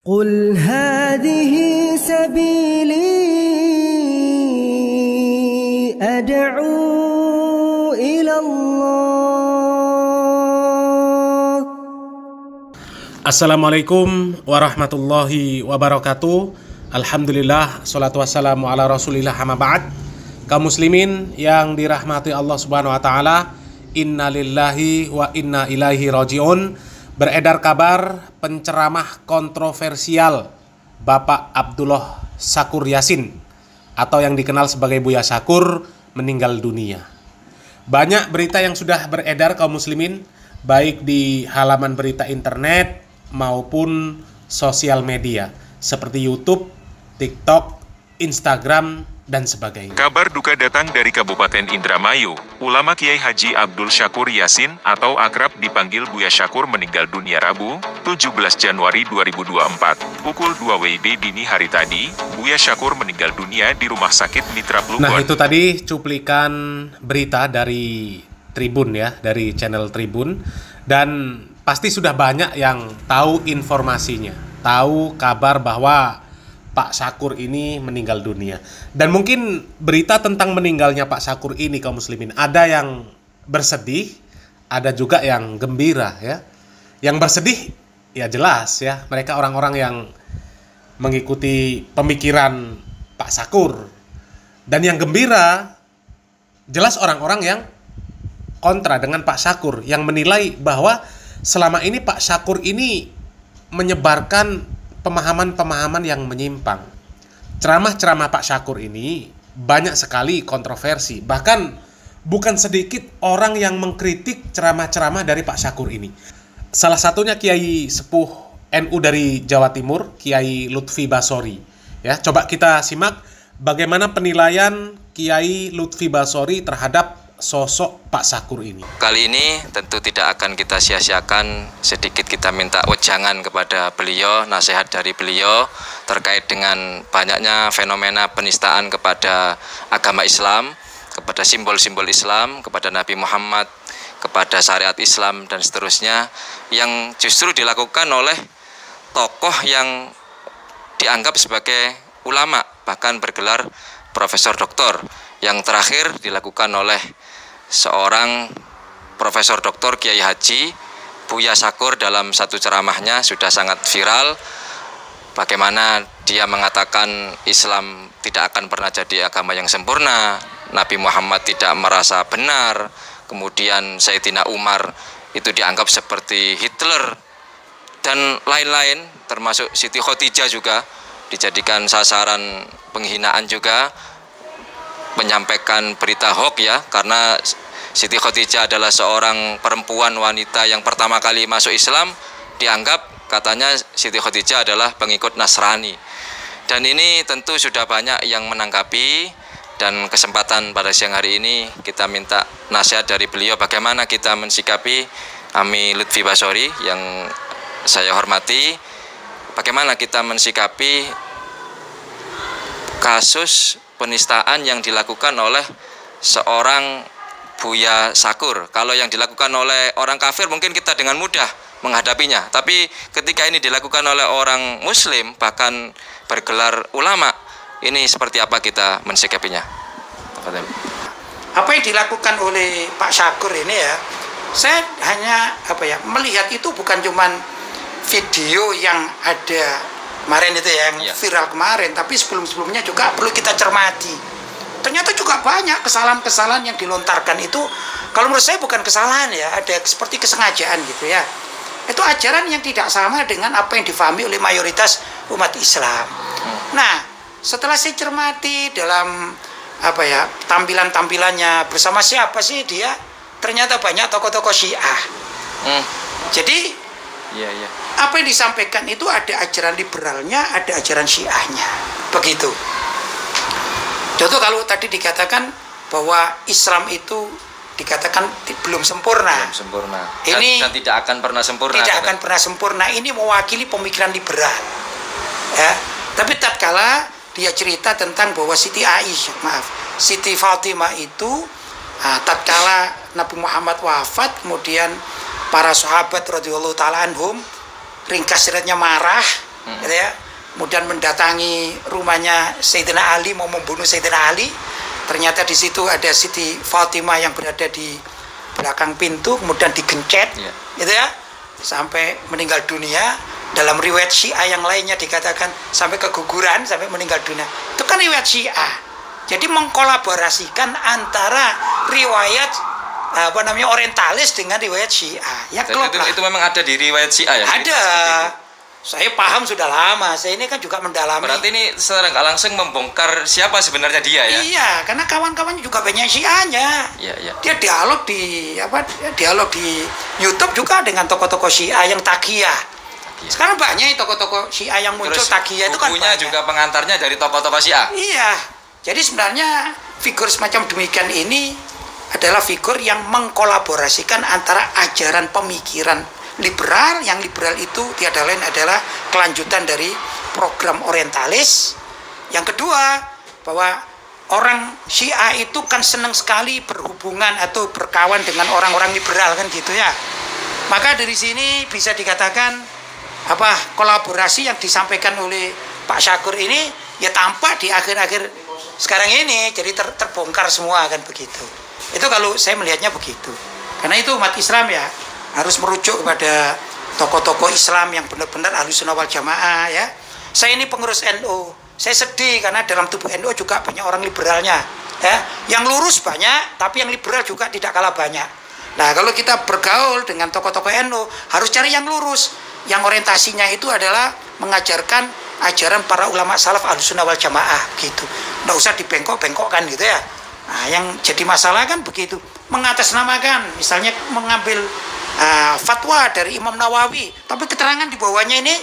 قل هذه سبيلي أدعو إلى الله. Assalamualaikum warahmatullahi wabarakatuh. Alhamdulillah, salatu wassalamu ala rasulillah, amma ba'd. Kaum muslimin yang dirahmati Allah subhanahu wa ta'ala, inna lillahi wa inna ilaihi raji'un. Beredar kabar penceramah kontroversial Bapak Abdullah Syakur Yasin atau yang dikenal sebagai Buya Syakur meninggal dunia. Banyak berita yang sudah beredar kaum muslimin, baik di halaman berita internet maupun sosial media seperti YouTube, TikTok, Instagram, dan sebagainya. Kabar duka datang dari Kabupaten Indramayu. Ulama Kiai Haji Abdul Syakur Yasin atau akrab dipanggil Buya Syakur meninggal dunia Rabu, 17 Januari 2024. Pukul 2 WIB dini hari tadi, Buya Syakur meninggal dunia di Rumah Sakit Mitra Plumbon. Nah, itu tadi cuplikan berita dari Tribun ya, dari channel Tribun. Dan pasti sudah banyak yang tahu informasinya, tahu kabar bahwa Pak Syakur ini meninggal dunia. Dan mungkin berita tentang meninggalnya Pak Syakur ini kaum muslimin, ada yang bersedih, ada juga yang gembira ya. Yang bersedih ya jelas ya, mereka orang-orang yang mengikuti pemikiran Pak Syakur. Dan yang gembira jelas orang-orang yang kontra dengan Pak Syakur, yang menilai bahwa selama ini Pak Syakur ini menyebarkan pemahaman-pemahaman yang menyimpang. Ceramah-ceramah Pak Syakur ini banyak sekali kontroversi. Bahkan bukan sedikit orang yang mengkritik ceramah-ceramah dari Pak Syakur ini. Salah satunya Kiai Sepuh NU dari Jawa Timur, Kiai Lutfi Basori. Ya, coba kita simak bagaimana penilaian Kiai Lutfi Basori terhadap sosok Pak Syakur ini. Kali ini tentu tidak akan kita sia-siakan, sedikit kita minta wejangan kepada beliau, nasihat dari beliau terkait dengan banyaknya fenomena penistaan kepada agama Islam, kepada simbol-simbol Islam, kepada Nabi Muhammad, kepada syariat Islam dan seterusnya, yang justru dilakukan oleh tokoh yang dianggap sebagai ulama, bahkan bergelar profesor doktor. Yang terakhir dilakukan oleh seorang Profesor Dr. Kiai Haji Buya Syakur dalam satu ceramahnya sudah sangat viral. Bagaimana dia mengatakan Islam tidak akan pernah jadi agama yang sempurna, Nabi Muhammad tidak merasa benar, kemudian Sayyidina Umar itu dianggap seperti Hitler, dan lain-lain, termasuk Siti Khadijah juga dijadikan sasaran penghinaan juga, menyampaikan berita hoax ya, karena Siti Khadijah adalah seorang perempuan wanita yang pertama kali masuk Islam, dianggap katanya Siti Khadijah adalah pengikut Nasrani. Dan ini tentu sudah banyak yang menanggapi, dan kesempatan pada siang hari ini kita minta nasihat dari beliau bagaimana kita mensikapi Ami Lutfi Basori yang saya hormati, bagaimana kita mensikapi kasus penistaan yang dilakukan oleh seorang Buya Syakur. Kalau yang dilakukan oleh orang kafir mungkin kita dengan mudah menghadapinya, tapi ketika ini dilakukan oleh orang muslim bahkan bergelar ulama, ini seperti apa kita mensikapinya? Apa yang dilakukan oleh Pak Syakur ini ya, saya hanya melihat itu bukan cuman video yang ada kemarin itu ya, yang viral kemarin, tapi sebelum-sebelumnya juga perlu kita cermati. Ternyata juga banyak kesalahan-kesalahan yang dilontarkan itu, kalau menurut saya bukan kesalahan ya, ada seperti kesengajaan gitu ya. Itu ajaran yang tidak sama dengan apa yang difahami oleh mayoritas umat Islam. Nah, setelah saya cermati dalam tampilan-tampilannya, bersama siapa sih dia, ternyata banyak tokoh-tokoh Syiah. Jadi apa yang disampaikan itu ada ajaran liberalnya, ada ajaran Syiahnya, begitu. Contoh kalau tadi dikatakan bahwa Islam itu dikatakan belum sempurna. Belum sempurna. Ini dan tidak akan pernah sempurna. Tidak akan pernah sempurna. Ini mewakili pemikiran liberal. Ya. Tapi tatkala dia cerita tentang bahwa Siti Fatimah itu tatkala Nabi Muhammad wafat, kemudian para sahabat radhiyallahu taala anhum ringkas ceritanya marah, gitu ya. Kemudian mendatangi rumahnya Sayyidina Ali, mau membunuh Sayyidina Ali. Ternyata di situ ada Siti Fatimah yang berada di belakang pintu, kemudian digencet, gitu ya, sampai meninggal dunia. Dalam riwayat Syiah yang lainnya dikatakan sampai keguguran, sampai meninggal dunia. Itu kan riwayat Syiah. Jadi mengkolaborasikan antara riwayat orientalis dengan riwayat Syiah. Ya klop lah. Itu memang ada di riwayat Syiah ya? Ada. Saya paham sudah lama. Saya ini kan juga mendalami. Berarti ini secara nggak langsung membongkar siapa sebenarnya dia ya? Iya, karena kawan-kawannya juga banyak Syiahnya. Iya. Dia dialog di YouTube juga dengan tokoh-tokoh Syiah yang taqiyah. Sekarang banyak tokoh-tokoh Syiah yang muncul taqiyah itu kan bukunya juga pengantarnya dari tokoh-tokoh Syiah. Iya. Jadi sebenarnya figur semacam demikian ini adalah figur yang mengkolaborasikan antara ajaran pemikiran liberal, yang liberal itu tiada lain adalah kelanjutan dari program orientalis. Yang kedua, bahwa orang Syiah itu kan senang sekali berhubungan atau berkawan dengan orang-orang liberal kan gitu ya. Maka dari sini bisa dikatakan kolaborasi yang disampaikan oleh Pak Syakur ini ya tampak di akhir-akhir sekarang ini jadi terbongkar semua kan begitu. Itu kalau saya melihatnya begitu. Karena itu umat Islam ya harus merujuk kepada tokoh-tokoh Islam yang benar-benar Ahlussunnah wal Jamaah ya. Saya ini pengurus NU. Saya sedih karena dalam tubuh NU juga banyak orang liberalnya ya. Yang lurus banyak, tapi yang liberal juga tidak kalah banyak. Nah, kalau kita bergaul dengan tokoh-tokoh NU harus cari yang lurus, yang orientasinya itu adalah mengajarkan ajaran para ulama salaf Ahlussunnah wal Jamaah gitu. Nggak usah dibengkok-bengkokkan gitu ya. Nah, yang jadi masalah kan begitu, mengatasnamakan, misalnya mengambil fatwa dari Imam Nawawi, tapi keterangan di bawahnya ini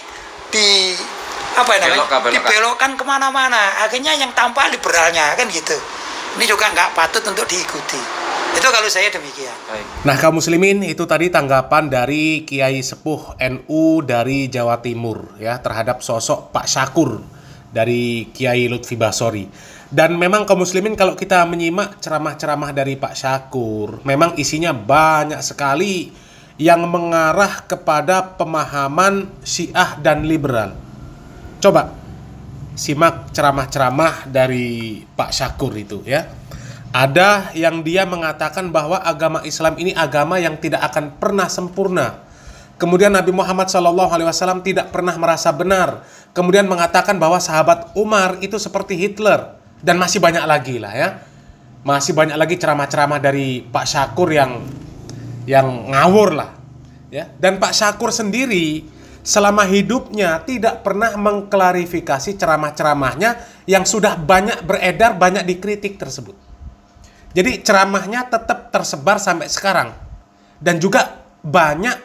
dibelokkan kemana-mana. Akhirnya yang tampak liberalnya kan gitu. Ini juga nggak patut untuk diikuti. Itu kalau saya demikian. Nah, kaum muslimin, itu tadi tanggapan dari Kiai Sepuh NU dari Jawa Timur ya terhadap sosok Pak Syakur dari Kiai Lutfi Basori. Dan memang kaum muslimin kalau kita menyimak ceramah-ceramah dari Pak Syakur, memang isinya banyak sekali yang mengarah kepada pemahaman Syiah dan liberal. Coba simak ceramah-ceramah dari Pak Syakur itu ya. Ada yang dia mengatakan bahwa agama Islam ini agama yang tidak akan pernah sempurna. Kemudian Nabi Muhammad SAW tidak pernah merasa benar. Kemudian mengatakan bahwa sahabat Umar itu seperti Hitler. Dan masih banyak lagi lah ya. Masih banyak lagi ceramah-ceramah dari Pak Syakur yang ngawur lah ya. Dan Pak Syakur sendiri selama hidupnya tidak pernah mengklarifikasi ceramah-ceramahnya yang sudah banyak beredar, banyak dikritik tersebut. Jadi ceramahnya tetap tersebar sampai sekarang. Dan juga banyak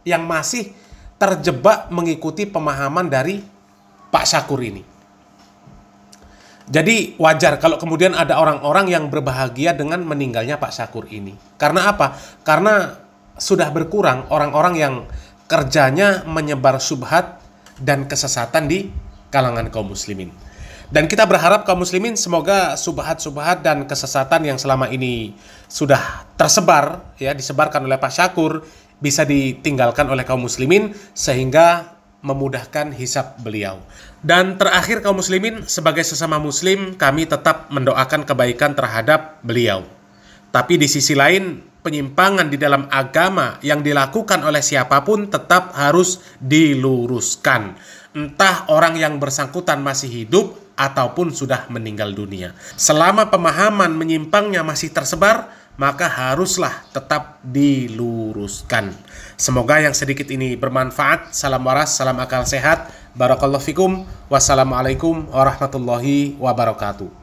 yang masih terjebak mengikuti pemahaman dari Pak Syakur ini. Jadi wajar kalau kemudian ada orang-orang yang berbahagia dengan meninggalnya Pak Syakur ini. Karena apa? Karena sudah berkurang orang-orang yang kerjanya menyebar syubhat dan kesesatan di kalangan kaum muslimin. Dan kita berharap kaum muslimin semoga subhat-subhat dan kesesatan yang selama ini sudah tersebar ya, disebarkan oleh Pak Syakur bisa ditinggalkan oleh kaum muslimin sehingga memudahkan hisab beliau. Dan terakhir kaum muslimin, sebagai sesama muslim kami tetap mendoakan kebaikan terhadap beliau. Tapi di sisi lain, penyimpangan di dalam agama yang dilakukan oleh siapapun tetap harus diluruskan. Entah orang yang bersangkutan masih hidup ataupun sudah meninggal dunia. Selama pemahaman menyimpangnya masih tersebar, maka haruslah tetap diluruskan. Semoga yang sedikit ini bermanfaat. Salam waras, salam akal sehat. Barakallahu fikum. Wassalamualaikum warahmatullahi wabarakatuh.